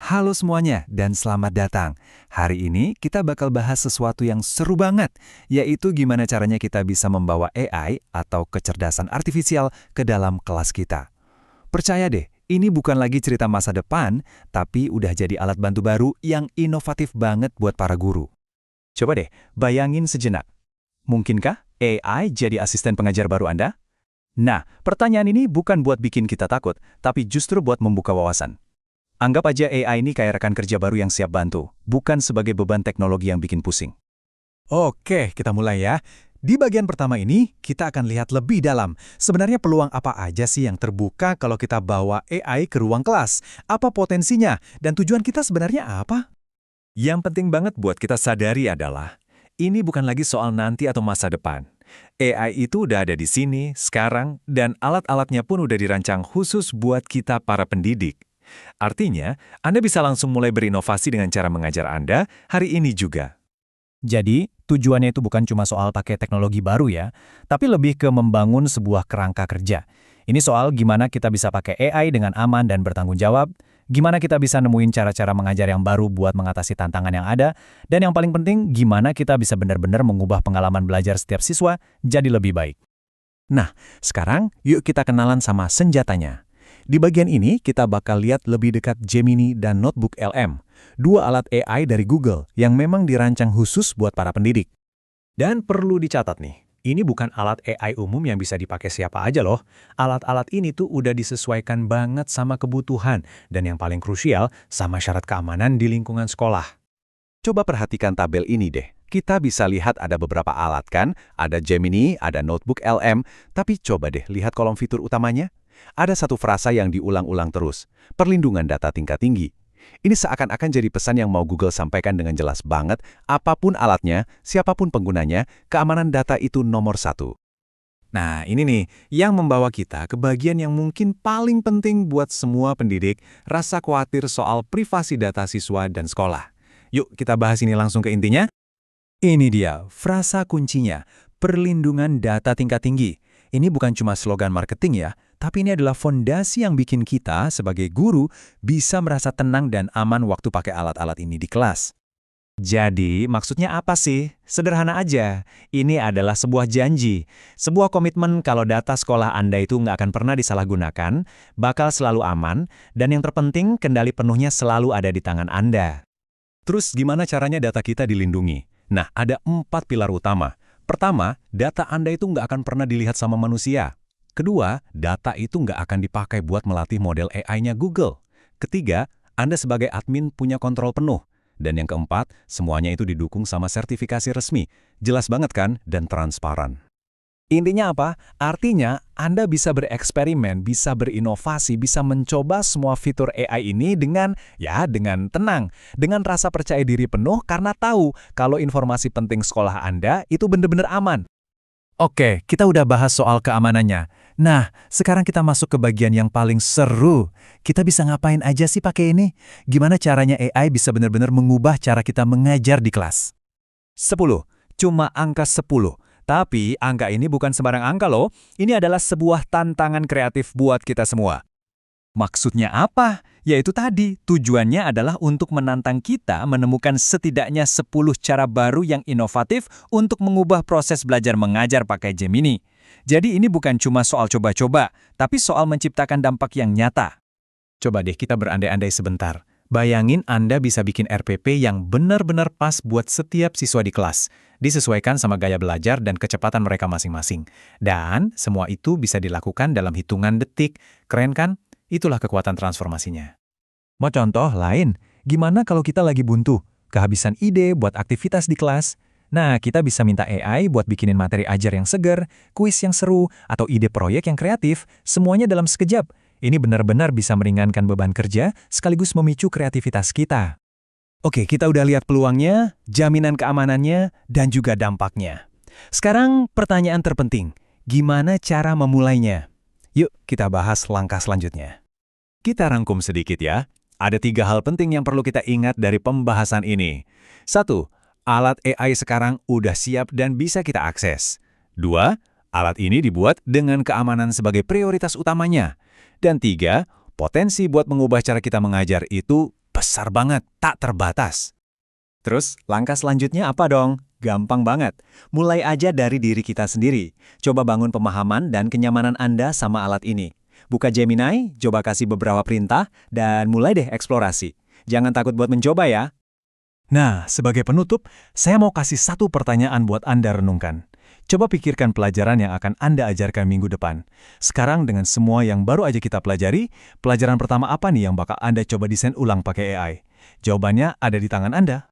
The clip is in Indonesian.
Halo semuanya dan selamat datang. Hari ini kita bakal bahas sesuatu yang seru banget, yaitu gimana caranya kita bisa membawa AI atau kecerdasan artifisial ke dalam kelas kita. Percaya deh, ini bukan lagi cerita masa depan, tapi udah jadi alat bantu baru yang inovatif banget buat para guru. Coba deh, bayangin sejenak. Mungkinkah AI jadi asisten pengajar baru Anda? Nah, pertanyaan ini bukan buat bikin kita takut, tapi justru buat membuka wawasan. Anggap aja AI ini kayak rekan kerja baru yang siap bantu, bukan sebagai beban teknologi yang bikin pusing. Oke, kita mulai ya. Di bagian pertama ini, kita akan lihat lebih dalam. Sebenarnya peluang apa aja sih yang terbuka kalau kita bawa AI ke ruang kelas? Apa potensinya? Dan tujuan kita sebenarnya apa? Yang penting banget buat kita sadari adalah, ini bukan lagi soal nanti atau masa depan. AI itu udah ada di sini, sekarang, dan alat-alatnya pun udah dirancang khusus buat kita para pendidik. Artinya, Anda bisa langsung mulai berinovasi dengan cara mengajar Anda hari ini juga. Jadi, tujuannya itu bukan cuma soal pakai teknologi baru ya, tapi lebih ke membangun sebuah kerangka kerja. Ini soal gimana kita bisa pakai AI dengan aman dan bertanggung jawab, gimana kita bisa nemuin cara-cara mengajar yang baru buat mengatasi tantangan yang ada, dan yang paling penting, gimana kita bisa benar-benar mengubah pengalaman belajar setiap siswa jadi lebih baik. Nah, sekarang yuk kita kenalan sama senjatanya. Di bagian ini, kita bakal lihat lebih dekat Gemini dan Notebook LM, dua alat AI dari Google yang memang dirancang khusus buat para pendidik. Dan perlu dicatat nih, ini bukan alat AI umum yang bisa dipakai siapa aja loh. Alat-alat ini tuh udah disesuaikan banget sama kebutuhan, dan yang paling krusial, sama syarat keamanan di lingkungan sekolah. Coba perhatikan tabel ini deh. Kita bisa lihat ada beberapa alat kan, ada Gemini, ada Notebook LM, tapi coba deh lihat kolom fitur utamanya. Ada satu frasa yang diulang-ulang terus, perlindungan data tingkat tinggi. Ini seakan-akan jadi pesan yang mau Google sampaikan dengan jelas banget, apapun alatnya, siapapun penggunanya, keamanan data itu nomor satu. Nah, ini nih yang membawa kita ke bagian yang mungkin paling penting buat semua pendidik, rasa khawatir soal privasi data siswa dan sekolah. Yuk, kita bahas ini langsung ke intinya. Ini dia, frasa kuncinya, perlindungan data tingkat tinggi. Ini bukan cuma slogan marketing ya, tapi ini adalah fondasi yang bikin kita sebagai guru bisa merasa tenang dan aman waktu pakai alat-alat ini di kelas. Jadi, maksudnya apa sih? Sederhana aja. Ini adalah sebuah janji, sebuah komitmen kalau data sekolah Anda itu nggak akan pernah disalahgunakan, bakal selalu aman, dan yang terpenting, kendali penuhnya selalu ada di tangan Anda. Terus gimana caranya data kita dilindungi? Nah, ada 4 pilar utama. Pertama, data Anda itu nggak akan pernah dilihat sama manusia. Kedua, data itu nggak akan dipakai buat melatih model AI-nya Google. Ketiga, Anda sebagai admin punya kontrol penuh. Dan yang keempat, semuanya itu didukung sama sertifikasi resmi. Jelas banget kan? Dan transparan. Intinya apa? Artinya, Anda bisa bereksperimen, bisa berinovasi, bisa mencoba semua fitur AI ini dengan tenang, dengan rasa percaya diri penuh karena tahu kalau informasi penting sekolah Anda itu benar-benar aman. Oke, kita udah bahas soal keamanannya. Nah, sekarang kita masuk ke bagian yang paling seru. Kita bisa ngapain aja sih pakai ini? Gimana caranya AI bisa benar-benar mengubah cara kita mengajar di kelas? 10. Cuma angka 10. Tapi angka ini bukan sembarang angka loh, ini adalah sebuah tantangan kreatif buat kita semua. Maksudnya apa? Yaitu tadi, tujuannya adalah untuk menantang kita menemukan setidaknya 10 cara baru yang inovatif untuk mengubah proses belajar mengajar pakai Gemini. Jadi ini bukan cuma soal coba-coba, tapi soal menciptakan dampak yang nyata. Coba deh kita berandai-andai sebentar. Bayangin Anda bisa bikin RPP yang benar-benar pas buat setiap siswa di kelas, disesuaikan sama gaya belajar dan kecepatan mereka masing-masing. Dan semua itu bisa dilakukan dalam hitungan detik. Keren kan? Itulah kekuatan transformasinya. Mau contoh lain? Gimana kalau kita lagi buntu, kehabisan ide buat aktivitas di kelas? Nah, kita bisa minta AI buat bikinin materi ajar yang seger, kuis yang seru, atau ide proyek yang kreatif, semuanya dalam sekejap. Ini benar-benar bisa meringankan beban kerja sekaligus memicu kreativitas kita. Oke, kita udah lihat peluangnya, jaminan keamanannya, dan juga dampaknya. Sekarang pertanyaan terpenting, gimana cara memulainya? Yuk kita bahas langkah selanjutnya. Kita rangkum sedikit ya. Ada 3 hal penting yang perlu kita ingat dari pembahasan ini. 1. Alat AI sekarang udah siap dan bisa kita akses. 2. Alat ini dibuat dengan keamanan sebagai prioritas utamanya. Dan 3, potensi buat mengubah cara kita mengajar itu besar banget, tak terbatas. Terus, langkah selanjutnya apa dong? Gampang banget. Mulai aja dari diri kita sendiri. Coba bangun pemahaman dan kenyamanan Anda sama alat ini. Buka Gemini, coba kasih beberapa perintah, dan mulai deh eksplorasi. Jangan takut buat mencoba ya. Nah, sebagai penutup, saya mau kasih satu pertanyaan buat Anda renungkan. Coba pikirkan pelajaran yang akan Anda ajarkan minggu depan. Sekarang dengan semua yang baru aja kita pelajari, pelajaran pertama apa nih yang bakal Anda coba desain ulang pakai AI? Jawabannya ada di tangan Anda.